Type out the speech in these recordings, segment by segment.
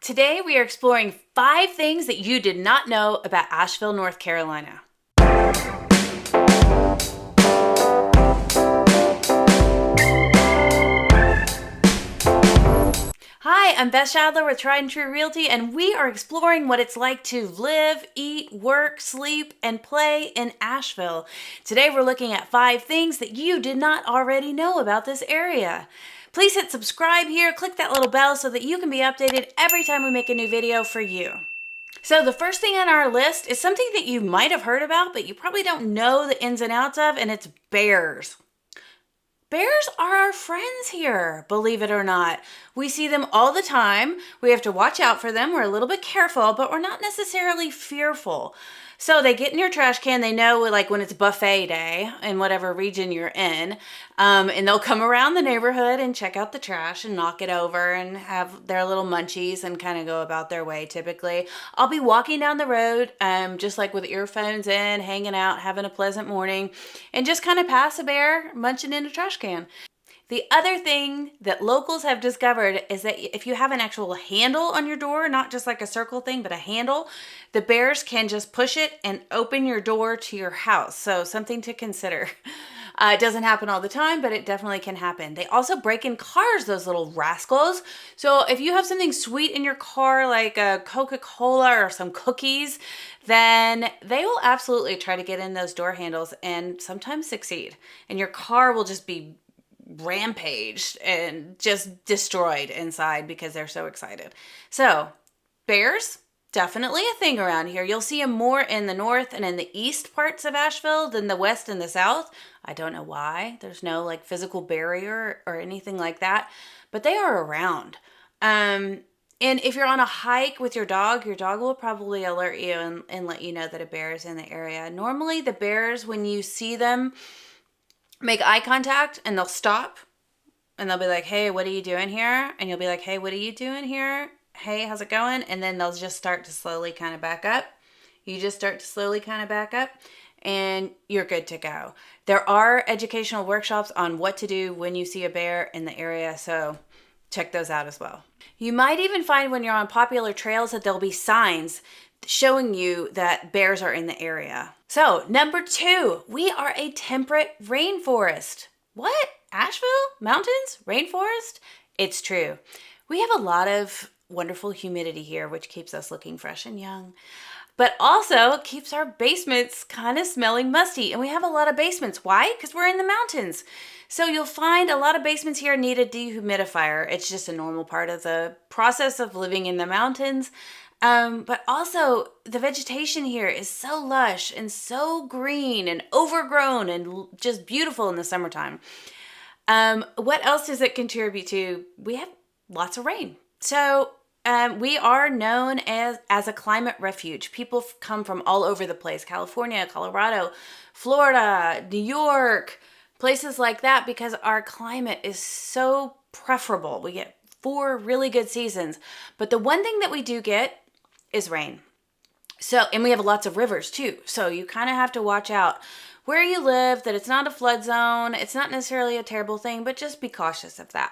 Today we are exploring 5 things that you did not know about Asheville, North Carolina. Hi, I'm Beth Schadler with Tried and True Realty, and we are exploring what it's like to live, eat, work, sleep, and play in Asheville. Today we're looking at 5 things that you did not already know about this area. Please hit subscribe here, click that little bell so that you can be updated every time we make a new video for you. So the first thing on our list is something that you might have heard about, but you probably don't know the ins and outs of, and it's bears. Bears are our friends here, believe it or not. We see them all the time. We have to watch out for them. We're a little bit careful, but we're not necessarily fearful. So they get in your trash can. They know like when it's buffet day in whatever region you're in, and they'll come around the neighborhood and check out the trash and knock it over and have their little munchies and kind of go about their way typically. I'll be walking down the road, just like with earphones in, hanging out, having a pleasant morning, and just kind of pass a bear munching in a trash can. The other thing that locals have discovered is that if you have an actual handle on your door, not just like a circle thing, but a handle, the bears can just push it and open your door to your house. So something to consider. It doesn't happen all the time, but it definitely can happen. They also break in cars, those little rascals. So if you have something sweet in your car, like a Coca-Cola or some cookies, then they will absolutely try to get in those door handles and sometimes succeed. And your car will just be rampaged and just destroyed inside because they're so excited. So bears, definitely a thing around here. You'll see them more in the north and in the east parts of Asheville than the west and the south. I don't know why. There's no like physical barrier or anything like that, but they are around. And if you're on a hike with your dog will probably alert you and let you know that a bear is in the area. Normally the bears, when you see them, make eye contact and they'll stop and they'll be like, hey, what are you doing here? And you'll be like, hey, what are you doing here? Hey, how's it going? And then they'll just start to slowly kind of back up. You just start to slowly kind of back up and you're good to go. There are educational workshops on what to do when you see a bear in the area, so check those out as well. You might even find when you're on popular trails that there'll be signs showing you that bears are in the area. So, number 2, we are a temperate rainforest. What? Asheville? Mountains? Rainforest? It's true. We have a lot of wonderful humidity here, which keeps us looking fresh and young, but also keeps our basements kind of smelling musty. And we have a lot of basements. Why? Because we're in the mountains. So you'll find a lot of basements here need a dehumidifier. It's just a normal part of the process of living in the mountains. But also the vegetation here is so lush and so green and overgrown and just beautiful in the summertime. What else does it contribute to? We have lots of rain. So we are known as a climate refuge. People come from all over the place, California, Colorado, Florida, New York, places like that, because our climate is so preferable. We get 4 really good seasons. But the one thing that we do get is rain. So, and we have lots of rivers too. So you kind of have to watch out where you live, that it's not a flood zone. It's not necessarily a terrible thing, but just be cautious of that.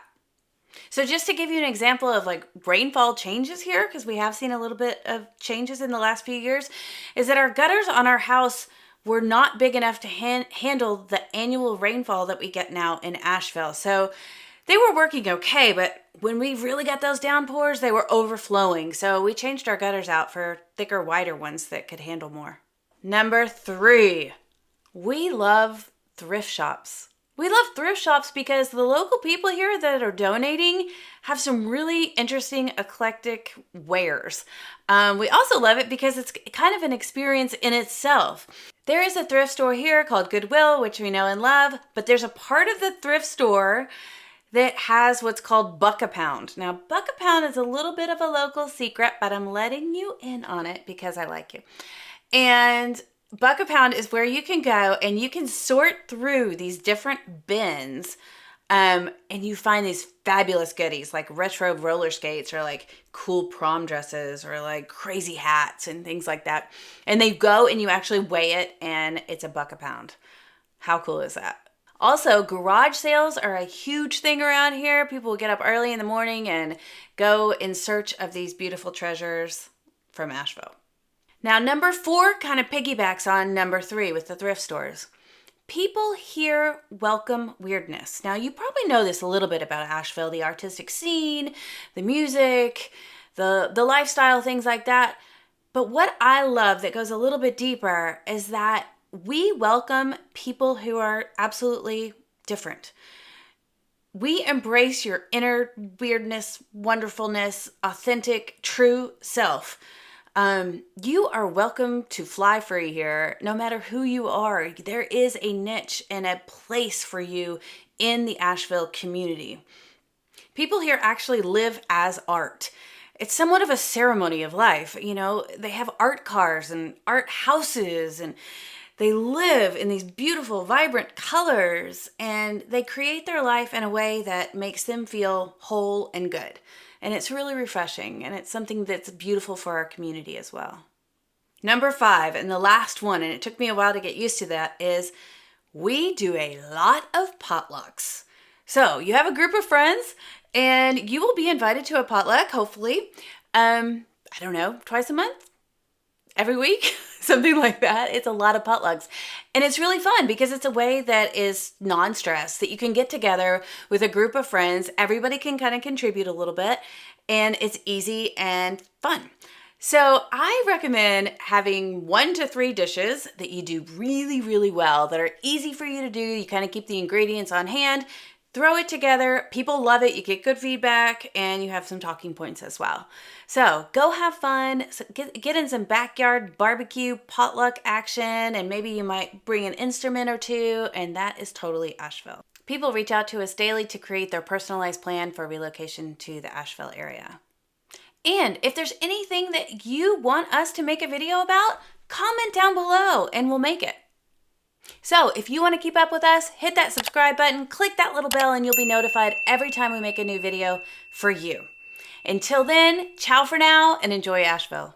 So just to give you an example of like rainfall changes here, because we have seen a little bit of changes in the last few years, is that our gutters on our house were not big enough to handle the annual rainfall that we get now in Asheville. So they were working okay, but when we really got those downpours, they were overflowing. So we changed our gutters out for thicker, wider ones that could handle more. Number 3, we love thrift shops. We love thrift shops because the local people here that are donating have some really interesting, eclectic wares. We also love it because it's kind of an experience in itself. There is a thrift store here called Goodwill, which we know and love, but there's a part of the thrift store that has what's called Buck-A-Pound. Now, Buck-A-Pound is a little bit of a local secret, but I'm letting you in on it because I like you. And Buck-A-Pound is where you can go and you can sort through these different bins, and you find these fabulous goodies like retro roller skates or like cool prom dresses or like crazy hats and things like that. And they go and you actually weigh it and it's $1 a pound. How cool is that? Also, garage sales are a huge thing around here. People will get up early in the morning and go in search of these beautiful treasures from Asheville. Now, number 4 kind of piggybacks on number 3 with the thrift stores. People here welcome weirdness. Now, you probably know this a little bit about Asheville, the artistic scene, the music, the lifestyle, things like that. But what I love that goes a little bit deeper is that we welcome people who are absolutely different. We embrace your inner weirdness, wonderfulness, authentic, true self. You are welcome to fly free here, no matter who you are. There is a niche and a place for you in the Asheville community. People here actually live as art. It's somewhat of a ceremony of life. You know, they have art cars and art houses, and they live in these beautiful, vibrant colors, and they create their life in a way that makes them feel whole and good. And it's really refreshing, and it's something that's beautiful for our community as well. Number 5, and the last one, and it took me a while to get used to that, is we do a lot of potlucks. So you have a group of friends, and you will be invited to a potluck, hopefully, I don't know, twice a month? Every week? Something like that. It's a lot of potlucks. And it's really fun because it's a way that is non-stress, that you can get together with a group of friends. Everybody can kind of contribute a little bit, and it's easy and fun. So I recommend having 1 to 3 dishes that you do really, really well, that are easy for you to do. You kind of keep the ingredients on hand, throw it together. People love it. You get good feedback, and you have some talking points as well. So go have fun, get in some backyard barbecue potluck action, and maybe you might bring an instrument or two, and that is totally Asheville. People reach out to us daily to create their personalized plan for relocation to the Asheville area. And if there's anything that you want us to make a video about, comment down below and we'll make it. So if you want to keep up with us, hit that subscribe button, click that little bell, and you'll be notified every time we make a new video for you. Until then, ciao for now and enjoy Asheville.